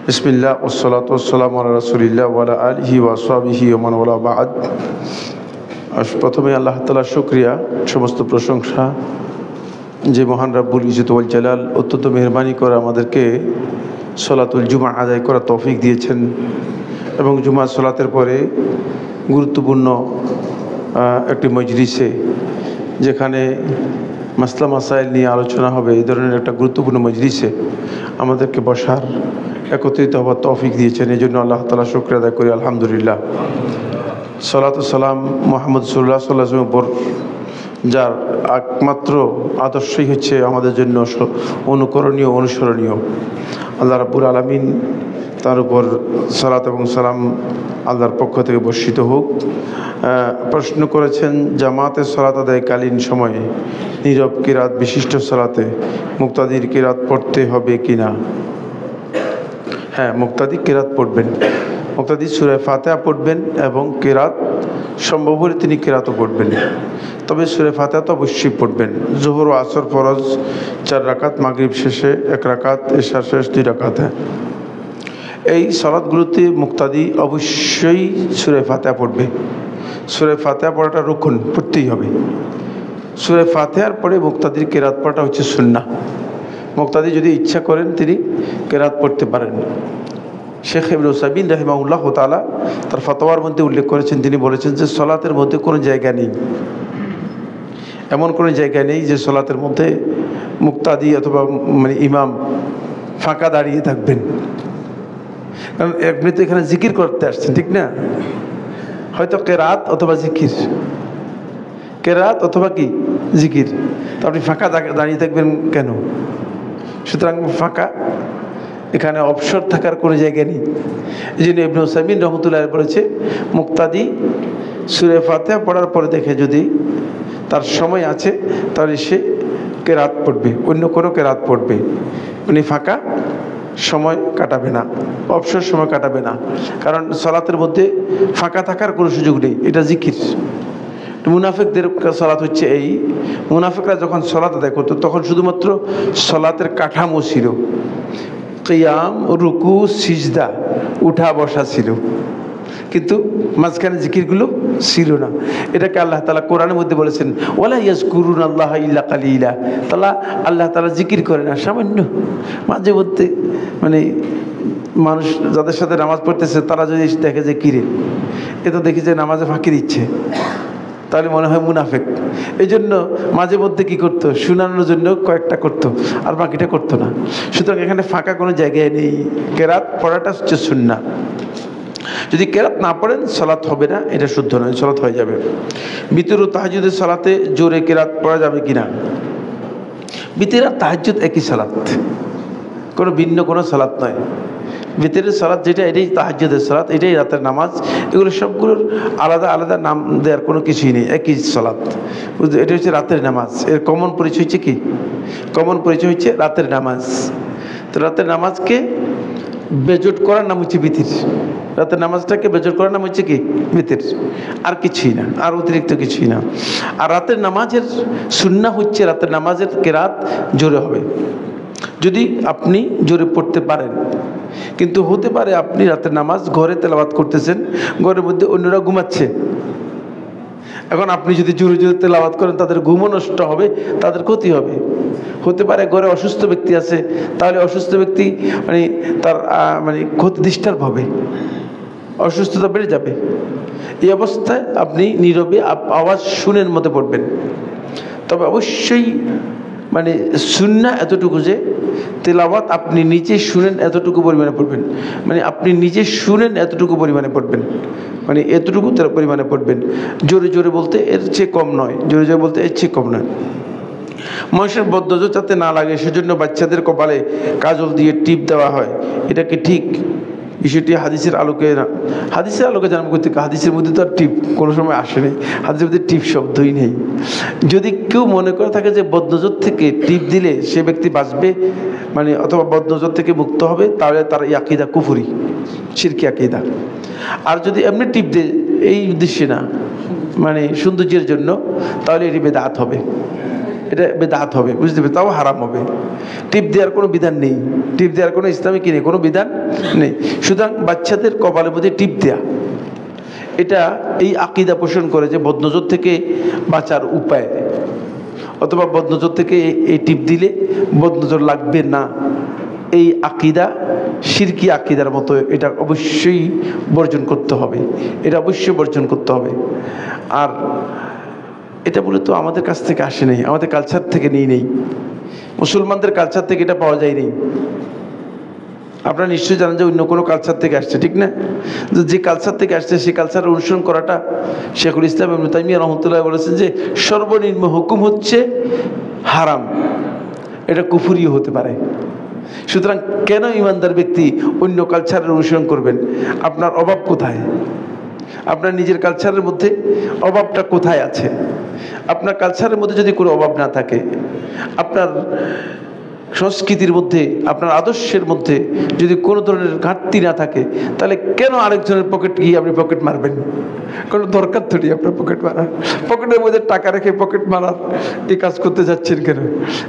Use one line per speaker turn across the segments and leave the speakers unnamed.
বিসমিল্লাহ ওয়াসসালাতু ওয়াসসালামু আলা রাসূলিল্লাহ ওয়া আলা আলিহি ওয়া আসহাবিহি ওয়া মান ওয়ালা বা'দ। প্রথমে আল্লাহ তাআলার শুকরিয়া, সমস্ত প্রশংসা যে মহান রাব্বুল ইজ্জত ওয়াল জালাল অত্যন্ত মেহেরবানি করে আমাদেরকে সলাতুল জুমা আদায় করার তৌফিক দিয়েছেন এবং জুমা সলাতের পরে গুরুত্বপূর্ণ একটি মজলিসে, যেখানে মাসলা মাসাইল নিয়ে আলোচনা হবে, এই ধরনের একটা গুরুত্বপূর্ণ মজলিসে আমাদেরকে বসার, একত্রিত হওয়ার তৌফিক দিয়েছেন। এই জন্য আল্লাহ তাআলা শুকরিয়া আদায় করি, আলহামদুলিল্লাহ। সালাতু সালাম মুহাম্মদ সাল্লাল্লাহু আলাইহি ওয়াসাল্লামের উপর, যার একমাত্র আদর্শই হচ্ছে আমাদের জন্য অনুকরণীয়, অনুসরণীয়। আল্লাহ রাব্বুল আলামিন তার উপর সালাত এবং সালাম আল্লাহর পক্ষ থেকে বর্ষিত হোক। প্রশ্ন করেছেন, জামাতে সালাত আদায়কালীন সময়ে নীরব কিরাত বিশিষ্ট সালাতে মুক্তাদির কিরাত পড়তে হবে কিনা? হ্যাঁ, মুক্তাদি কিরাত পড়বেন। মুক্তাদি সূরা ফাতিহা পড়বেন এবং কিরাত সম্ভব হলে তিনি কিরাতও পড়বেন, তবে সূরা ফাতিহা তো অবশ্যই পড়বেন। জোহর ও আসর ফরজ 4 রাকাত, মাগরিব শেষে 1 রাকাত, এশা শেষ 2 রাকাত। এই সালাতগুলোতে মুক্তাদি অবশ্যই সূরা ফাতিহা পড়বে। সূরা ফাতিহা পড়াটা রুকন, পড়তেই হবে। সূরা ফাতিহার পরে মুক্তাদির কিরাত পড়াটা হচ্ছে সুন্নাহ। মুক্তাদি যদি ইচ্ছা করেন তিনি কিরাত পড়তে পারেন। শেখ ইবনে উসাইমিন রাহিমাহুল্লাহ তাআলা তার ফতোয়ার মধ্যে উল্লেখ করেছেন, তিনি বলেছেন যে সলাতের মধ্যে কোনো জায়গা নেই, এমন কোনো জায়গা নেই যে সলাতের মধ্যে মুক্তাদি অথবা ইমাম ফাঁকা দাঁড়িয়ে থাকবেন। কারণ আপনি তো এখানে জিকির করতে আসছেন, ঠিক না? হয়তো কেরাত অথবা জিকির, কেরাত অথবা কি জিকির, তো আপনি ফাঁকা দাঁড়িয়ে থাকবেন কেন? সুতরাং ফাঁকা, এখানে অবসর থাকার কোনো জায়গা নেই। এই জন্য ইবনে উসাইমিন রহমতুল্লাহ বলেছে, মুক্তাদি সূরা ফাতিহা পড়ার পরে দেখে যদি তার সময় আছে তাহলে সে কেরাত পড়বে, অন্য কোনো কেরাত পড়বে। উনি ফাঁকা সময় কাটাবে না, অবসর সময় কাটাবে না, কারণ সালাতের মধ্যে ফাঁকা থাকার কোনো সুযোগ নেই। এটা জিকির। মুনাফিকদের সালাত হচ্ছে এই, মুনাফিকরা যখন সালাত আদায় করতো তখন শুধুমাত্র সালাতের কাঠামো ছিল, কিয়াম, রুকু, সিজদা, উঠা বসা ছিল, কিন্তু মাঝখানে জিকিরগুলো ছিল না। এটাকে আল্লাহ তাআলা কোরআনের মধ্যে বলেছেন, ওয়ালা ইয়াজকুরুনাল্লাহা ইল্লা কালিলা। আল্লাহ তাআলা জিকির করে না, সামান্য মাঝে মধ্যে। মানুষ যাদের সাথে নামাজ পড়তেছে তারা যদি দেখে যে কিরে, এ তো দেখি যে নামাজে ফাঁকি দিচ্ছে, তাহলে মনে হয় মুনাফিক। এই জন্য মাঝে মধ্যে কি করতো, শোনানোর জন্য কয়েকটা করতো, আর বাকিটা করতো না। সুতরাং এখানে ফাঁকা কোনো জায়গায় নেই। কেরাত পড়াটা হচ্ছে সুন্নাহ। যদি কেরাত না পড়েন সালাত হবে না, এটা শুদ্ধ নয়, সালাত হয়ে যাবে। বিতর ও তাহাজ্জুদের সালাতে জোরে কেরাত পড়া যাবে কিনা? বিতর আর তাহাজ্জুদ একই সালাত, কোনো ভিন্ন কোনো সালাত নয়। বিতরের সালাত যেটা, এটাই তাহাজ্জুদের সালাত, এটাই রাতের নামাজ। এগুলো সবগুলোর আলাদা আলাদা নাম দেওয়ার কোনো কিছুই নেই, একই সালাত। এটা হচ্ছে রাতের নামাজ। এর কমন পরিচয় হচ্ছে কি? কমন পরিচয় হচ্ছে রাতের নামাজ। তো রাতের নামাজকে বেজোট করার নাম হচ্ছে বিতির। রাতের নামাজটাকে বেজোট করার নাম হচ্ছে কি? বিতির। আর কিছুই না, আর অতিরিক্ত কিছুই না। আর রাতের নামাজের সুন্নাহ হচ্ছে রাতের নামাজের কেরাত জোরে হবে। যদি আপনি জোরে পড়তে পারেন, কিন্তু হতে পারে আপনি রাতের নামাজ ঘরে তেলাওয়াত করতেছেন, ঘরের মধ্যে অন্যরা ঘুমাচ্ছে। এখন আপনি যদি জোরে জোরে তেলাওয়াত করেন, তাদের ঘুমও নষ্ট হবে, তাদের ক্ষতি হবে। হতে পারে ঘরে অসুস্থ ব্যক্তি আছে, তাহলে অসুস্থ ব্যক্তি তার ক্ষতি ডিস্টার্ব হবে, অসুস্থতা বেড়ে যাবে। এই অবস্থায় আপনি নীরবে আওয়াজ শুনেন মতো পড়বেন। তবে অবশ্যই সুন্নাহ এতটুকু যে তেলাওয়াত আপনি নিজে শুনেন এতটুকু পরিমাণে পড়বেন। আপনি নিজে শুনেন এতটুকু পরিমাণে পড়বেন, এতটুকু পরিমাণে পড়বেন। জোরে জোরে বলতে এর চেয়ে কম নয়, জোরে জোরে বলতে এর চেয়ে কম নয়। মানুষের বদনজর যাতে না লাগে সেজন্য বাচ্চাদের কপালে কাজল দিয়ে টিপ দেওয়া হয়, এটা কি ঠিক? বিষয়টি হাদিসের আলোকে জানাবো করতে। হাদিসের মধ্যে তো আর টিপ কোনো সময় আসেনি, হাদিসের মধ্যে টিপ শব্দই নেই। যদি কেউ মনে করে থাকে যে বদনজর থেকে টিপ দিলে সে ব্যক্তি বাঁচবে, অথবা বদনজর থেকে মুক্ত হবে, তাহলে তার এই আকীদা কুফরি, শিরকি আকীদা। আর যদি এমনি টিপ দেয় এই উদ্দেশ্যে না, সৌন্দর্যের জন্য, তাহলে এটি বেদাত হবে। এটা বেদাত হবে, বুঝতে পারবে, তাও হারাম হবে। টিপ দেওয়ার কোনো বিধান নেই, টিপ দেওয়ার কোনো ইসলামে কি নেই, কোনো বিধান নেই। সুতরাং বাচ্চাদের কপালের মধ্যে টিপ দেয়া, এটা এই আকীদা পোষণ করে যে বদনজর থেকে বাঁচার উপায়, অথবা বদনজর থেকে এই টিপ দিলে বদনজর লাগবে না, এই আকীদা শিরকি আকীদার মতো। এটা অবশ্যই বর্জন করতে হবে, এটা অবশ্যই বর্জন করতে হবে। আর এটা বলে তো আমাদের কাছ থেকে আসে নেই, আমাদের কালচার থেকে নেই, মুসলমানদের কালচার থেকে এটা পাওয়া যায়নি। আপনারা নিশ্চয়ই জানেন যে অন্য কোনো কালচার থেকে আসছে, ঠিক না? যে কালচার থেকে আসছে সেই কালচার অনুসরণ করাটা, শেখুল ইসলাম ইবনে তাইমিয়া রাহমাতুল্লাহ বলেছেন যে সর্বনিম্ন হুকুম হচ্ছে হারাম, এটা কুফরিও হতে পারে। সুতরাং কেন ইমানদার ব্যক্তি অন্য কালচারের অনুসরণ করবেন? আপনার অভাব কোথায়? আপনার নিজের কালচারের মধ্যে অভাবটা কোথায় আছে? আপনার কালচারের মধ্যে যদি কোনো অভাব না থাকে, আপনার সংস্কৃতির মধ্যে, আপনার আদর্শের মধ্যে যদি কোনো ধরনের ঘাটতি না থাকে, তাহলে কেন আরেকজনের পকেট গিয়ে আপনি পকেট মারবেন? কোনো দরকার তো নেই আপনার পকেট মারার। পকেটের মধ্যে টাকা রেখে পকেট মারার এই কাজ করতে যাচ্ছেন কেন?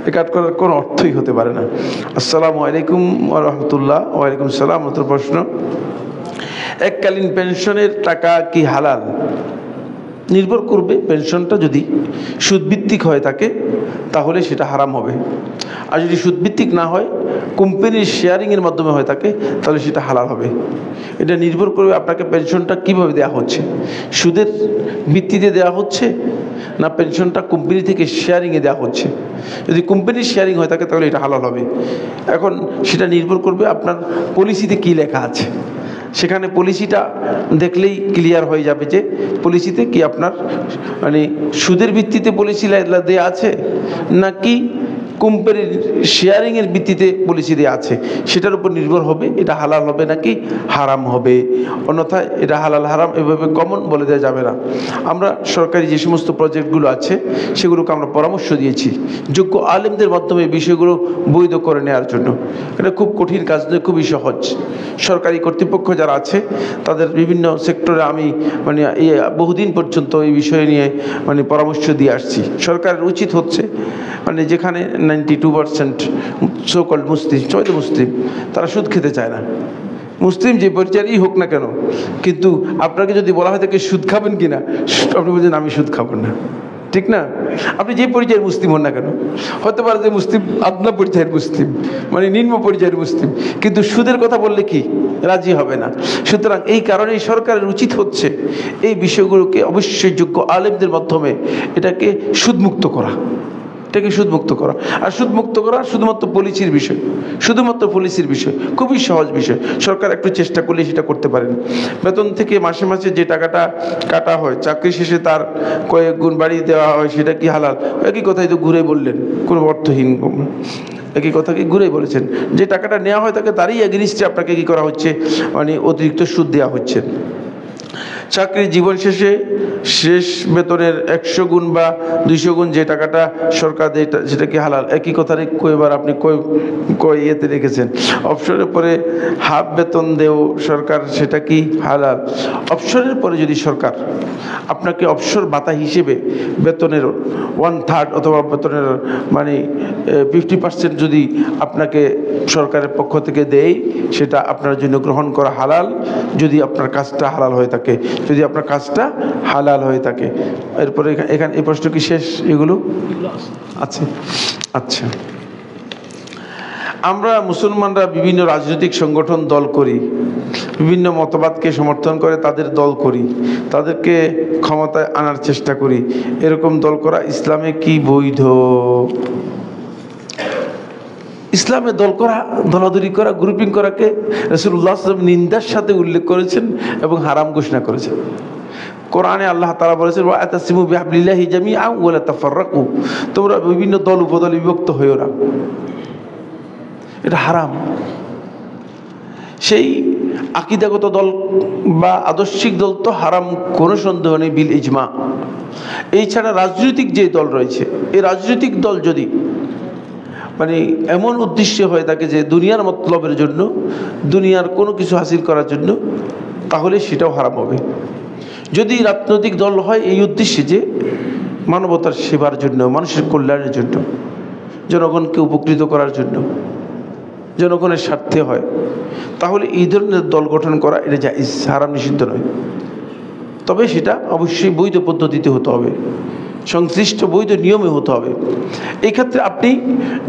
এই কাজ করার কোনো অর্থই হতে পারে না। আসসালামু আলাইকুম ওয়া রাহমাতুল্লাহ। ওয়ালাইকুম সালাম। নতুন প্রশ্ন, এককালীন পেনশনের টাকা কি হালাল? নির্ভর করবে, পেনশনটা যদি সুদভিত্তিক হয়ে থাকে তাহলে সেটা হারাম হবে, আর যদি সুদভিত্তিক না হয়, কোম্পানির শেয়ারিংয়ের মাধ্যমে হয়ে থাকে, তাহলে সেটা হালাল হবে। এটা নির্ভর করবে আপনাকে পেনশনটা কিভাবে দেওয়া হচ্ছে, সুদের ভিত্তিতে দেওয়া হচ্ছে না পেনশনটা কোম্পানি থেকে শেয়ারিংয়ে দেওয়া হচ্ছে। যদি কোম্পানির শেয়ারিং হয়ে থাকে তাহলে এটা হালাল হবে। এখন সেটা নির্ভর করবে আপনার পলিসিতে কি লেখা আছে। সেখানে পলিসিটা দেখলেই ক্লিয়ার হয়ে যাবে যে পলিসিতে কি আপনার মানে সুদের ভিত্তিতে পলিসি দেওয়া আছে নাকি কোম্পানির শেয়ারিংয়ের ভিত্তিতে পলিসি দেওয়া আছে, সেটার উপর নির্ভর হবে এটা হালাল হবে নাকি হারাম হবে। অন্যথায় এটা হালাল হারাম এভাবে কমন বলে দেওয়া যাবে না। আমরা সরকারি যে সমস্ত প্রজেক্টগুলো আছে সেগুলোকে আমরা পরামর্শ দিয়েছি যোগ্য আলেমদের মাধ্যমে বিষয়গুলো বৈধ করে নেওয়ার জন্য। এটা খুব কঠিন কাজ নয়, খুবই সহজ। সরকারি কর্তৃপক্ষ যারা আছে তাদের বিভিন্ন সেক্টরে আমি মানে এই বহুদিন পর্যন্ত এই বিষয় নিয়ে মানে পরামর্শ দিয়ে আসছি। সরকারের উচিত হচ্ছে মানে যেখানে 92% সো কল্ড মুসলিম, সবাই তো মুসলিম, তারা সুদ খেতে চায় না, মুসলিম যে পর্যায়েরই হোক না কেন, কিন্তু আপনাকে যদি বলা হয় তাকে সুদ খাবেন কিনা, আপনি বলছেন আমি সুদ খাবো না, ঠিক না? আপনি যে পর্যায়ের মুসলিম হন না কেন, হতে পারে যে মুসলিম আদনা পর্যায়ের মুসলিম, মানে নিম্ন পর্যায়ের মুসলিম, কিন্তু সুদের কথা বললে কি রাজি হবে না। সুতরাং এই কারণেই সরকারের উচিত হচ্ছে এই বিষয়গুলোকে অবশ্যই যোগ্য আলেমদের মাধ্যমে এটাকে সুদমুক্ত করা, এটাকে সুদমুক্ত করা। আর সুদমুক্ত করা শুধুমাত্র পলিসির বিষয়, শুধুমাত্র পলিসির বিষয়, খুবই সহজ বিষয়। সরকার একটু চেষ্টা করলে সেটা করতে পারেন। বেতন থেকে মাসে মাসে যে টাকাটা কাটা হয়, চাকরি শেষে তার কয়েক গুণ বাড়িয়ে দেওয়া হয়, সেটা কি হালাল? একই কথাই তো ঘুরে বললেন, কোনো অর্থহীন, একই কথাকে ঘুরে বলেছেন। যে টাকাটা নেওয়া হয় তাকে তারই এগেনিস্টে আপনাকে কী করা হচ্ছে, মানে অতিরিক্ত সুদ দেওয়া হচ্ছে। চাকরির জীবন শেষে শেষ বেতনের 100 গুণ বা 200 গুণ যে টাকাটা সরকার দেয় সেটা কি হালাল? একই কথার কয়বার আপনি কয় ইয়েতে রেখেছেন। অবসরের পরে হাফ বেতন দেও সরকার, সেটা কি হালাল? অবসরের পরে যদি সরকার আপনাকে অবসর ভাতা হিসেবে বেতনের 1/3 অথবা বেতনের মানে 50% যদি আপনাকে সরকারের পক্ষ থেকে দেয়, সেটা আপনার জন্য গ্রহণ করা হালাল, যদি আপনার কাজটা হালাল হয়ে থাকে, যদি আপনার কাজটা হালাল হয়ে থাকে। এরপরে এখানে এই প্রশ্ন কি শেষ? এগুলো আছে। আচ্ছা, আমরা মুসলমানরা বিভিন্ন রাজনৈতিক সংগঠন দল করি, বিভিন্ন মতবাদকে সমর্থন করে তাদের দল করি, তাদেরকে ক্ষমতায় আনার চেষ্টা করি। এরকম দল করা ইসলামে কি বৈধ? ইসলামে দল করা, দলাদলি করা, গ্রুপিং করাকে রাসূলুল্লাহ সাল্লাল্লাহু আলাইহি ওয়াসাল্লাম নিন্দার সাথে উল্লেখ করেছেন এবং হারাম ঘোষণা করেছেন। কোরআনে আল্লাহ তাআলা বলেছেন ওয়াতাসিমু বিহাবলিল্লাহি জামিআন ওয়া লা তাফাররাকু, তোমরা বিভিন্ন দল উপদলে বিভক্ত হইও না, এটা হারাম। সেই আকীদাগত দল বা আদর্শিক দল তো হারাম, কোনো সন্দেহ নেই, বিল ইজমা। এই ছাড়া রাজনৈতিক যে দল রয়েছে, এই রাজনৈতিক দল যদি মানে এমন উদ্দেশ্য হয়ে থাকে যে দুনিয়ার মতলবের জন্য, দুনিয়ার কোনো কিছু হাসিল করার জন্য, তাহলে সেটাও হারাম হবে। যদি রাজনৈতিক দল হয় এই উদ্দেশ্যে যে মানবতার সেবার জন্য, মানুষের কল্যাণের জন্য, জনগণকে উপকৃত করার জন্য, জনগণের স্বার্থে হয়, তাহলে এই ধরনের দল গঠন করা এটা জায়েজ, হারাম নিষিদ্ধ নয়। তবে সেটা অবশ্যই বৈধ পদ্ধতিতে হতে হবে, সংশ্লিষ্ট বৈধ নিয়মে হতে হবে। এই ক্ষেত্রে আপনি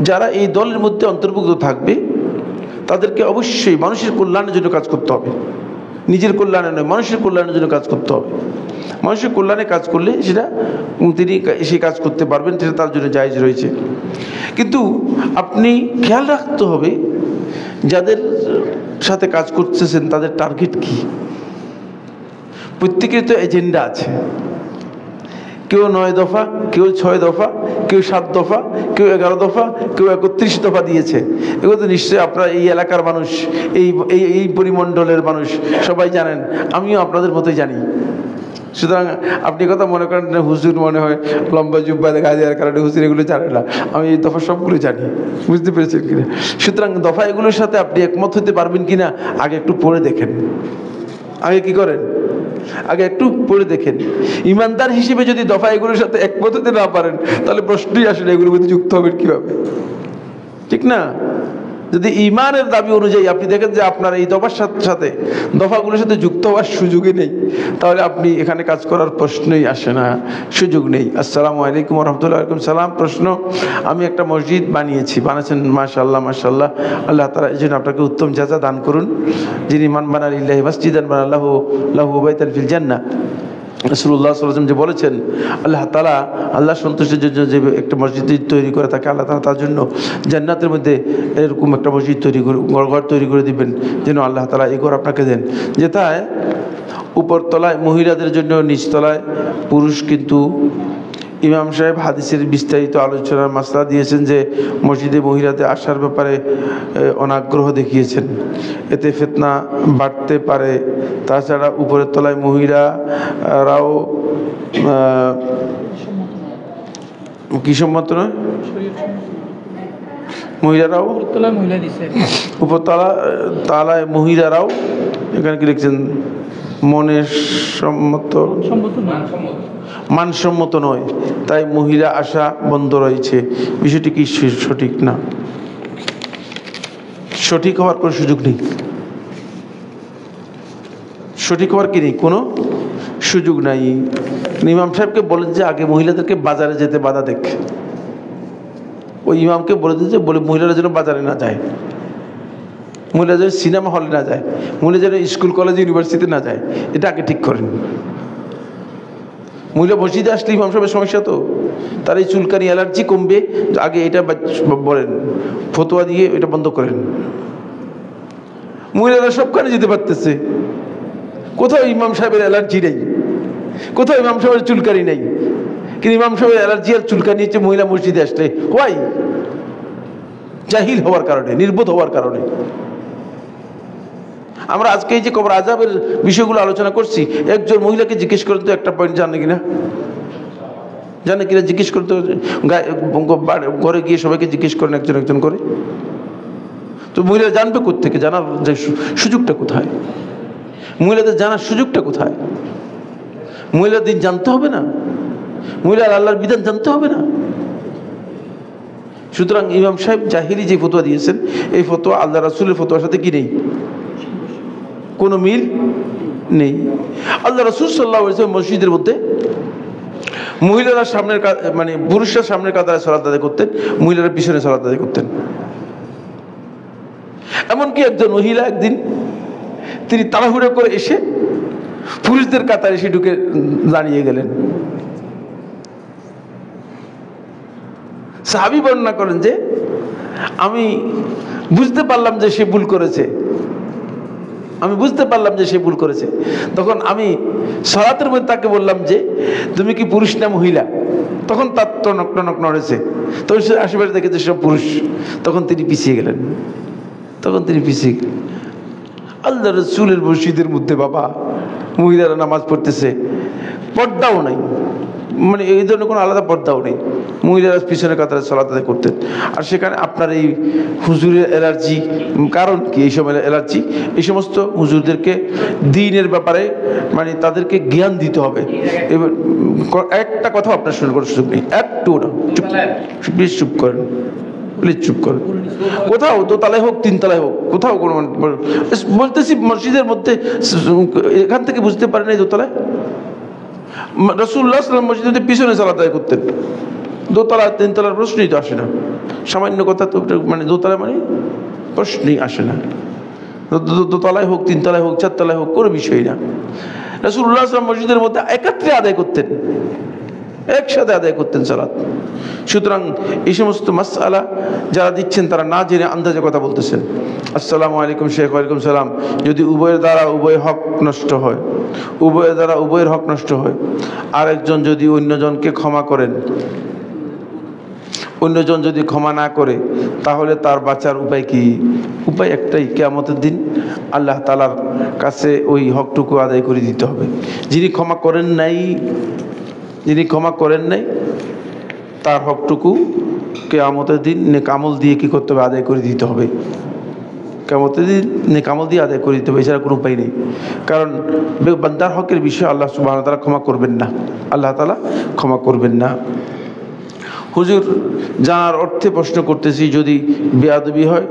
যারা এই দলের মধ্যে অন্তর্ভুক্ত থাকবে তাদেরকে অবশ্যই মানুষের কল্যাণের জন্য কাজ করতে হবে, নিজের কল্যাণে নয়, মানুষের কল্যাণের জন্য কাজ করতে হবে। মানুষের কল্যাণে কাজ করলে সেটা তিনি সেই কাজ করতে পারবেন, সেটা তার জন্য জায়েজ রয়েছে। কিন্তু আপনি খেয়াল রাখতে হবে যাদের সাথে কাজ করতেছেন তাদের টার্গেট কি। প্রত্যেকের তো এজেন্ডা আছে, কেউ 9 দফা, কেউ 6 দফা, কেউ 7 দফা, কেউ 11 দফা, কেউ 31 দফা দিয়েছে। এগুলো তো নিশ্চয়ই আপনারা এই এলাকার মানুষ, এই পরিমণ্ডলের মানুষ সবাই জানেন, আমিও আপনাদের মতোই জানি। সুতরাং আপনি কথা মনে করেন হুজুর মনে হয় লম্বা জুব্বা দেখা দেওয়ার কারণে হুজুর এগুলো জানে না, আমি এই দফা সবগুলো জানি, বুঝতে পেরেছেন কিনা? সুতরাং দফা এগুলোর সাথে আপনি একমত হতে পারবেন কিনা আগে একটু পড়ে দেখেন। আগে কি করেন? আগে একটু পড়ে দেখেন। ইমানদার হিসেবে যদি দফা এগুলোর সাথে একমত হতে না পারেন তাহলে প্রশ্নই আসলে এগুলোর মধ্যে যুক্ত হবেন কিভাবে, ঠিক না? যদি ইমানের দাবি অনুযায়ী আপনি দেখেন যে আপনার এই দফার সাথে দফাগুলোর সাথে যুক্ত হওয়ার সুযোগই নেই, তাহলে আপনি এখানে কাজ করার প্রশ্নই আসে না, সুযোগ নেই। আসসালামু আলাইকুম রহমতুল্লাহ। ওয়ালাইকুম সালাম। প্রশ্ন, আমি একটা মসজিদ বানিয়েছেন, মাশাআল্লাহ মাশাআল্লাহ, আল্লাহ তাআলা এই জন্য আপনাকে উত্তম জাযা দান করুন। যিনি মান বানা লিল্লাহি মাসজিদান বানাল্লাহু লাহু বাইতান ফিল জান্নাহ, রাসূলুল্লাহ সাল্লাল্লাহু আলাইহি ওয়াসাল্লাম যে বলেছেন, আল্লাহ তাআলা আল্লাহ সন্তুষ্টির জন্য যে একটা মসজিদ তৈরি করে থাকে, আল্লাহ তাআলা তার জন্য জান্নাতের মধ্যে এরকম একটা মসজিদ ঘর তৈরি করে দিবেন, যেন আল্লাহ তাআলা এই ঘর আপনাকে দেন, যেটায় উপরতলায় মহিলাদের জন্য, নিচতলায় পুরুষ। কিন্তু ইমাম সাহেব হাদিসের বিস্তারিত আলোচনার মাসলা দিয়েছেন যে মসজিদে মহিলাদের আসার ব্যাপারে অনাগ্রহ দেখিয়েছেন, এতে ফিতনা বাড়তে পারে। তাছাড়া উপরের তলায় মহিলারাও কি সম্মত নয়, মহিলারাও উপরতলায় মহিলারাও, এখানে কি লিখছেন, মনের মানসম্মত নয়, তাই মহিলা আসা বন্ধ রয়েছে। বিষয়টি কি সঠিক? না, সঠিক হওয়ার কোনো সুযোগ নেই, সঠিক হওয়ার কি নেই, কোনো সুযোগ নাই। ইমাম সাহেবকে বলেন যে আগে মহিলাদেরকে বাজারে যেতে বাধা দেখ, ওই ইমামকে বলে দিয়েছে, বলে মহিলারা যেন বাজারে না যায়, মহিলা যেন সিনেমা হলে না যায়, মহিলা যেন স্কুল কলেজ ইউনিভার্সিটিতে না যায়, এটা আগে ঠিক করেন। মহিলা মসজিদে আসলে ইমাম সাহেবের সমস্যা, তো তার এই চুলকানি অ্যালার্জি কমবে, আগে এটা বলেন, ফতোয়া দিয়ে এটা বন্ধ করেন। মহিলারা সবখানে যেতে পারতেছে, কোথাও ইমাম সাহেবের অ্যালার্জি নেই, কোথাও ইমাম সাহেবের চুলকানি নেই, কিন্তু ইমাম সাহেবের অ্যালার্জি আর চুলকানি হচ্ছে মহিলা মসজিদে আসলে। হোয়াই? জাহিল হওয়ার কারণে, নির্বোধ হওয়ার কারণে। আমরা আজকে এই যে কবর আযাবের বিষয়গুলো আলোচনা করছি, একজন মহিলাকে জিজ্ঞেস করেন তো একটা পয়েন্ট জানে কিনা, জিজ্ঞেস করতে, ঘরে গিয়ে সবাইকে জিজ্ঞেস করেন একজন একজন করে, তো মহিলা জানবে কোত্থেকে? জানার যে সুযোগটা কোথায়? মহিলাদের জানার সুযোগটা কোথায়? মহিলার দিন জানতে হবে না? মহিলার আল্লাহর বিধান জানতে হবে না? সুতরাং ইমাম সাহেব জাহিলি যে ফতোয়া দিয়েছেন, এই ফতোয়া আল্লাহ রাসূলের ফতোয়ার সাথে কি নেই, কোনো মিল নেই। আল্লাহ রাসূল সাল্লাল্লাহু আলাইহি ওয়াসাল্লাম মসজিদের মধ্যে মহিলারা সামনের, মানে পুরুষরা সামনের কাতারে সালাত আদায় করতেন, মহিলারা পিছনে সালাত আদায় করতেন। এমনকি একজন মহিলা একদিন তিনি তাড়াহুড়ো করে এসে পুরুষদের কাতারে এসে ঢুকে দাঁড়িয়ে গেলেন। সাহাবী বর্ণনা করেন যে আমি বুঝতে পারলাম যে সে ভুল করেছে, তখন আমি সালাতের মধ্যে তাকে বললাম যে তুমি কি পুরুষ না মহিলা? তখন তার টনক টনক নড়েছে, তখন সে আশেপাশে দেখেছে সব পুরুষ, তখন তিনি পিছিয়ে গেলেন। আল্লাহ রাসূলের মসজিদের মধ্যে বাবা মহিলারা নামাজ পড়তেছে, পর্দাও নাই, মানে এই ধরনের কোনো আলাদা পর্দাও নেই, মহিলারা পিছনের কাতারে সালাত আদায় করতেন। আর সেখানে আপনার এই হুজুরের অ্যালার্জি, কারণ কি এই সময় অ্যালার্জি? এই সমস্ত হুজুরদেরকে দ্বীনের ব্যাপারে মানে তাদেরকে জ্ঞান দিতে হবে। এবার একটা কথা আপনার শুনে করার সুযোগ নেই, একটু না, প্লিজ চুপ করেন, প্লিজ চুপ করেন। কোথাও দোতলায় হোক তিনতলায় হোক, কোথাও কোনো বলতেছি মসজিদের মধ্যে, এখান থেকে বুঝতে পারেন এই দোতলায় রাসূলুল্লাহ সাল্লাল্লাহু আলাইহি ওয়াসাল্লাম মসজিদের পিছনে সালাত আদায় করতেন। দোতলা তিনতলার প্রশ্নই তো আসে না, সামান্য কথা তো মানে দোতলা মানে প্রশ্নই আসে না। দোতলায় হোক তিনতলায় হোক চারতলায় হোক কোনো বিষয় না। রাসূলুল্লাহ সাল্লাল্লাহু আলাইহি ওয়াসাল্লাম মসজিদের মধ্যে একত্রে আদায় করতেন, একসাথে আদায় করতেন সালাত। সুতরাং এই সমস্ত মাসআলা যারা দিচ্ছেন তারা না জেনে আন্দাজে কথা বলতেছেন। আসসালামু আলাইকুম শেখ। ওয়ালাইকুম সালাম। যদি উভয়ের দ্বারা উভয় হক নষ্ট হয়, উভয়ের দ্বারা উভয়ের হক নষ্ট হয়, আরেকজন যদি অন্যজনকে ক্ষমা করেন, অন্যজন যদি ক্ষমা না করে, তাহলে তার বাঁচার উপায় কি? উপায় একটাই, কিয়ামতের দিন আল্লাহ তাআলার কাছে ওই হকটুকু আদায় করে দিতে হবে। যিনি ক্ষমা করেন নাই, যিনি ক্ষমা করেন নাই, তার হকটুকু কিয়ামতের দিন নেক আমল দিয়ে কি করতে হবে? আদায় করে দিতে হবে। কিয়ামতের দিন নেক আমল দিয়ে আদায় করে দিতে হবে, এছাড়া কোনো উপায় নেই। কারণ বান্দার হকের বিষয়ে আল্লাহ সুবহানাহু ওয়া তাআলা ক্ষমা করবেন না, আল্লাহ তাআলা ক্ষমা করবেন না। হুজুর জানার অর্থে প্রশ্ন করতেছি, যদি বেয়াদবি হয়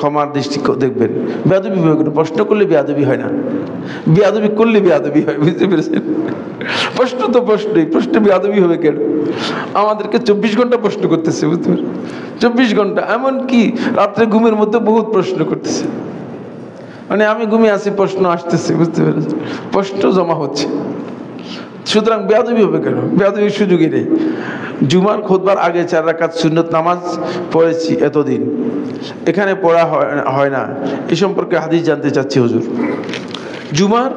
ক্ষমার দৃষ্টি দেখবেন। বেয়াদবি প্রশ্ন করলে বেয়াদবি হয় না, বেয়াদবি করলে বেয়াদবি হয়, বুঝতে পেরেছেন? প্রশ্ন তো প্রশ্নই, প্রশ্নে বেয়াদবি হবে কেন? আমাদেরকে 24 ঘন্টা প্রশ্ন করতেছে, বুঝতে পারেন? 24 ঘন্টা, এমনকি রাত্রে ঘুমের মধ্যে বহুত প্রশ্ন করতেছে। মানে আমি ঘুমিয়ে আছি, প্রশ্ন আসতেছে, বুঝতে পেরেছেন? প্রশ্ন জমা হচ্ছে। সুতরাং বেয়াদবি হবে কেন? বেয়াদবির সুযোগই নেই। জুমার খুতবার আগে 4 রাকাত সুন্নত নামাজ পড়েছি এতদিন, এখানে পড়া হয় না, এ সম্পর্কে হাদিস জানতে চাচ্ছি হুজুর। জুমার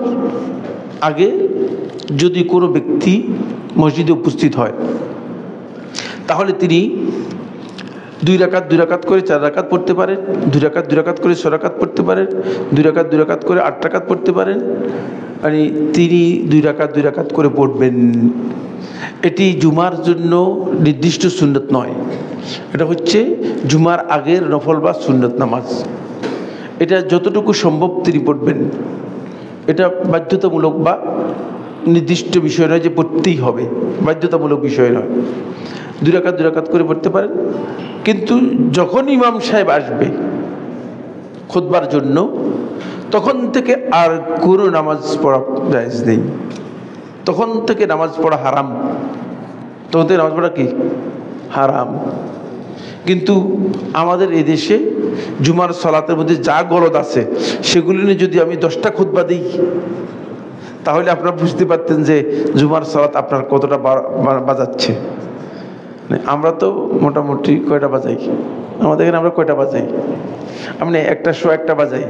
আগে যদি কোনো ব্যক্তি মসজিদে উপস্থিত হয়, তাহলে তিনি 2 রাকাত করে 4 রাকাত পড়তে পারেন, 2 রাকাত করে 6 রাকাত পড়তে পারেন, 2 রাকাত করে 8 রাকাত পড়তে পারেন। মানে তিনি 2 রাকাত করে পড়বেন। এটি জুমার জন্য নির্দিষ্ট সুন্নত নয়, এটা হচ্ছে জুমার আগের নফল বা সুন্নত নামাজ। এটা যতটুকু সম্ভব তিনি পড়বেন। এটা বাধ্যতামূলক বা নির্দিষ্ট বিষয় নয় যে পড়তেই হবে, বাধ্যতামূলক বিষয় নয়। 2 রাকাত করে পড়তে পারেন। কিন্তু যখন ইমাম সাহেব আসবে খুতবার জন্য, তখন থেকে আর কোনো নামাজ পড়া জায়েজ নেই, তখন থেকে নামাজ পড়া হারাম, তখন থেকে নামাজ পড়া কি হারাম। কিন্তু আমাদের এই দেশে জুমার সালাতের মধ্যে যা গলদ আছে সেগুলি নিয়ে যদি আমি 10টা খুতবা দিই, তাহলে আপনারা বুঝতে পারতেন যে জুমার সালাত আপনার কতটা বাজাচ্ছে। আমরা তো মোটামুটি কয়টা বাজাই? আমাদের এখানে আমরা কয়টা বাজাই? আপনি 1টা বাজাই,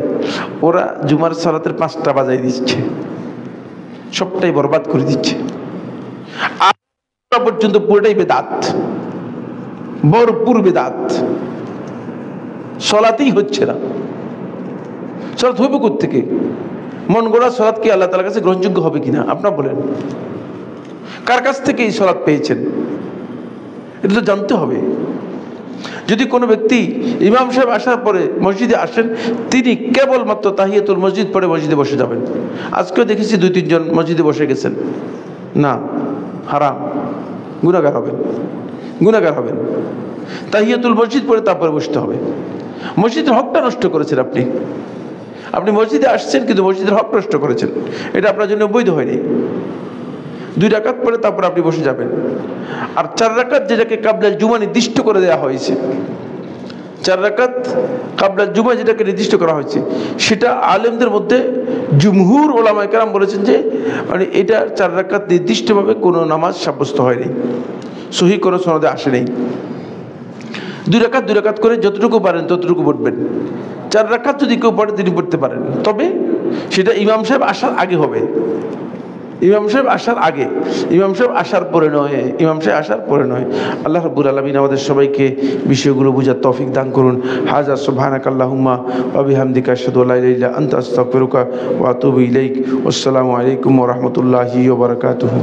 ওরা জুমার সালাতের 5টা বাজাই দিচ্ছে, সবটাই বরবাদ করে দিচ্ছে। আর পর্যন্ত পুরোটাই বেদাত, ভরপুর বেদাত। সলাতেই হচ্ছে না। সলাত হইব কোত্থেকে? মন গড়া সলাত কি আল্লাহ তাআলার কাছে গ্রহণযোগ্য হবে কিনা আপনারা বলেন? কার কাছ থেকে এই সলাত পেয়েছেন এটা তো জানতে হবে। যদি কোনো ব্যক্তি ইমাম সাহেব আসার পরে মসজিদে আসেন, তিনি কেবলমাত্র তাহিয়াতুল মসজিদ পড়ে মসজিদে বসে যাবেন। আজকেও দেখেছি 2-3 জন মসজিদে বসে গেছেন, না, হারাম, গুনাহগার হবেন, গুনাহগার হবেন। তাহিয়াতুল মসজিদ পড়ে তারপরে বসতে হবে। মসজিদের হকটা নষ্ট করেছেন আপনি। আপনি মসজিদে আসছেন কিন্তু মসজিদের হক নষ্ট করেছেন, এটা আপনার জন্য বৈধ হয়নি। 2 রাকাত পরে তারপর আপনি বসে যাবেন। আর 4 রাকাত যেটাকে কাবলাল জুমা নির্দিষ্ট করে দেওয়া হয়েছে, 4 রাকাত কাবলাল জুমা যেটাকে নির্দিষ্ট করা হয়েছে, সেটা আলেমদের মধ্যে জুমহুর ওলামায়ে কেরাম বলেছেন যে মানে এটা 4 রাকাত নির্দিষ্টভাবে কোনো নামাজ সাব্যস্ত হয়নি, সহিহ কোনো সনদে আসে নেই। 2 রাকাত করে যতটুকু পারেন ততটুকু পড়বেন। 4 রাকাত যদি কেউ পড়ে তিনি পড়তে পারেন, তবে সেটা ইমাম সাহেব আসার আগে হবে। ইমাম সাহেব আসার আগে, ইমাম সাহেব আসার পরে নয়, ইমাম সাহেব আসার পরে নয়। আল্লাহ রাব্বুল আলামিন আমাদের সবাইকে বিষয়গুলো বুঝার তৌফিক দান করুন। হাযা সুবহানাকাল্লাহুম্মা ওয়া বিহামদিকা আশহাদু আল্লা ইলাহা ইল্লা আনতা আস্তাগফিরুকা ওয়া আতুবু ইলাইক। আসসালামু আলাইকুম ওয়া রাহমাতুল্লাহি ওয়া বারাকাতুহু।